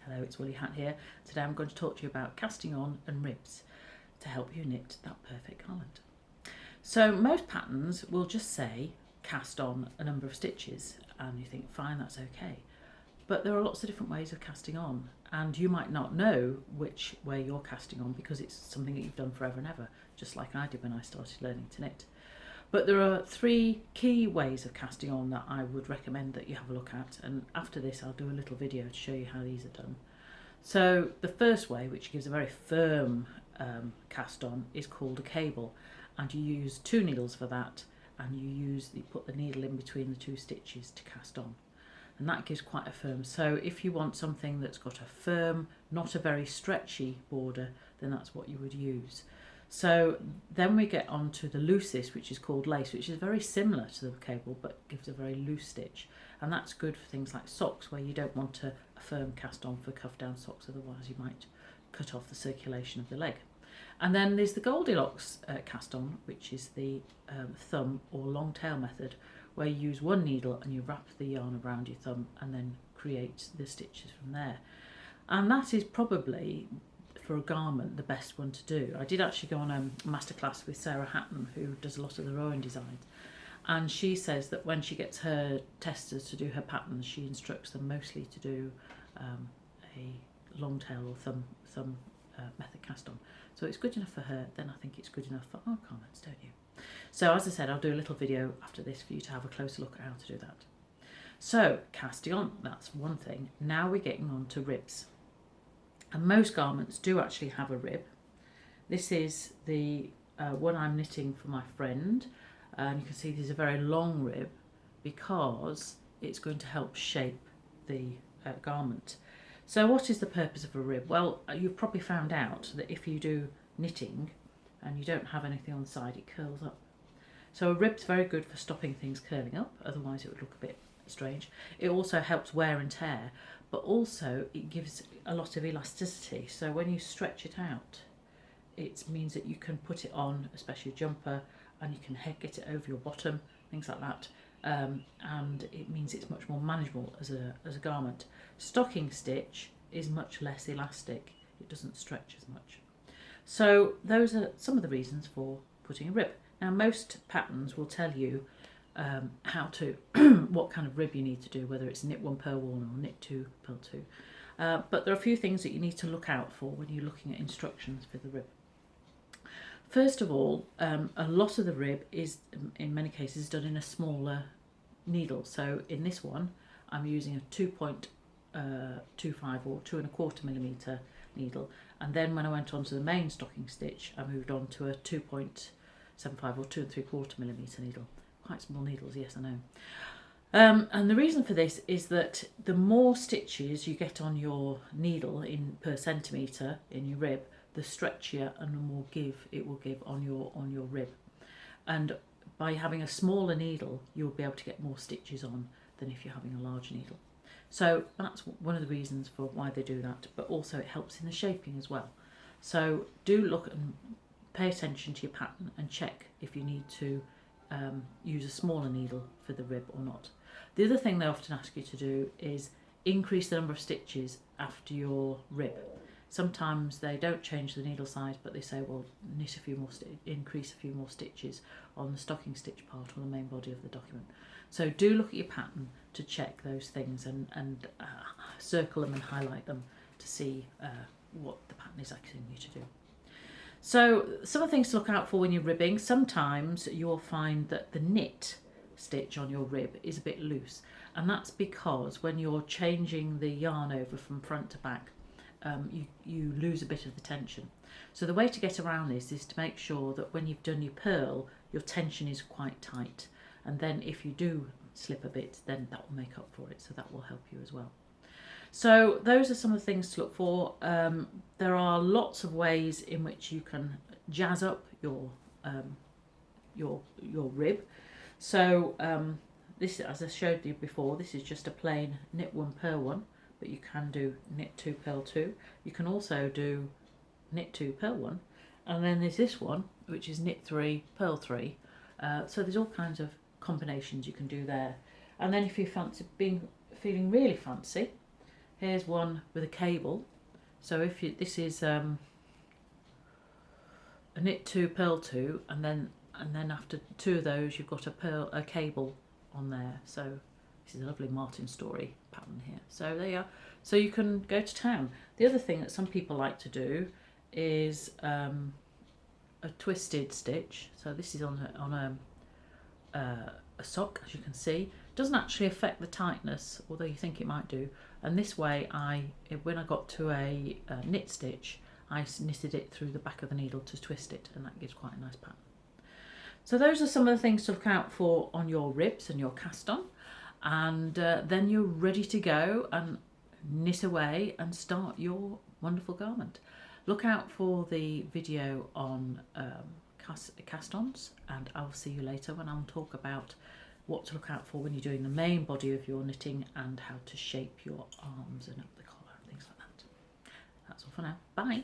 Hello, it's Woolly Hat here. Today I'm going to talk to you about casting on and ribs to help you knit that perfect garment. So most patterns will just say cast on a number of stitches and you think fine, that's okay. But there are lots of different ways of casting on, and you might not know which way you're casting on because it's something that you've done forever and ever, just like I did when I started learning to knit. But there are 3 key ways of casting on that I would recommend that you have a look at, and after this I'll do a little video to show you how these are done. So the first way, which gives a very firm cast on, is called a cable, and you use 2 needles for that, and you put the needle in between the 2 stitches to cast on, and that gives quite a firm. So if you want something that's got a firm, not a very stretchy border, then that's what you would use. So then we get on to the loosest, which is called lace, which is very similar to the cable but gives a very loose stitch, and that's good for things like socks where you don't want a firm cast on for cuff down socks, otherwise you might cut off the circulation of the leg. And then there's the Goldilocks cast on, which is the thumb or long tail method, where you use 1 needle and you wrap the yarn around your thumb and then create the stitches from there. And that is probably, for a garment, the best one to do. I did actually go on a masterclass with Sarah Hatton, who does a lot of the rowing designs, and she says that when she gets her testers to do her patterns, she instructs them mostly to do a long tail or thumb method cast on. So it's good enough for her, then I think it's good enough for our garments, don't you? So as I said, I'll do a little video after this for you to have a closer look at how to do that. So casting on, that's one thing. Now we're getting on to ribs. And most garments do actually have a rib. This is the one I'm knitting for my friend, and you can see there's a very long rib because it's going to help shape the garment. So what is the purpose of a rib? Well, you've probably found out that if you do knitting and you don't have anything on the side, it curls up. So a rib's very good for stopping things curling up, otherwise it would look a bit strange. It also helps wear and tear, but also it gives a lot of elasticity. So when you stretch it out, it means that you can put it on, especially a jumper, and you can get it over your bottom, things like that. And it means it's much more manageable as a garment. Stocking stitch is much less elastic. It doesn't stretch as much. So those are some of the reasons for putting a rib. Now most patterns will tell you how to what kind of rib you need to do, whether it's knit 1 purl 1 or knit 2 purl 2. But there are a few things that you need to look out for when you're looking at instructions for the rib. First of all, a lot of the rib is, in many cases, done in a smaller needle. So in this one, I'm using a 2.25 or 2¼ needle. And then when I went on to the main stocking stitch, I moved on to a 2.75 or 2¾ needle. Quite small needles, yes, I know. And the reason for this is that the more stitches you get on your needle per centimetre in your rib, the stretchier and the more give it will give on your rib. And by having a smaller needle, you'll be able to get more stitches on than if you're having a large needle. So that's one of the reasons for why they do that, but also it helps in the shaping as well. So do look and pay attention to your pattern and check if you need to use a smaller needle for the rib or not. The other thing they often ask you to do is increase the number of stitches after your rib. Sometimes they don't change the needle size, but they say, well, knit a few more, increase a few more stitches on the stocking stitch part or the main body of the document. So do look at your pattern to check those things and circle them and highlight them to see what the pattern is asking you to do. So some of the things to look out for when you're ribbing, sometimes you'll find that the knit stitch on your rib is a bit loose, and that's because when you're changing the yarn over from front to back, you lose a bit of the tension. So the way to get around this is to make sure that when you've done your purl, your tension is quite tight, and then if you do slip a bit, then that will make up for it, so that will help you as well. So those are some of the things to look for. There are lots of ways in which you can jazz up your rib. So this, as I showed you before, this is just a plain knit 1 purl 1, but you can do knit 2 purl 2. You can also do knit 2 purl 1, and then there's this one which is knit 3 purl 3. So there's all kinds of combinations you can do there. And then if you fancy feeling really fancy, Here's one with a cable. So if you, this is a knit 2, purl 2, and then after 2 of those you've got a cable on there. So this is a lovely Martin Story pattern here. So there you are. So you can go to town. The other thing that some people like to do is a twisted stitch. So this is on a sock, as you can see. It doesn't actually affect the tightness, although you think it might do. And this way, when I got to a knit stitch, I knitted it through the back of the needle to twist it, and that gives quite a nice pattern. So those are some of the things to look out for on your ribs and your cast on, and then you're ready to go and knit away and start your wonderful garment. Look out for the video on cast-ons, and I'll see you later when I'll talk about what to look out for when you're doing the main body of your knitting and how to shape your arms and up the collar and things like that. That's all for now. Bye.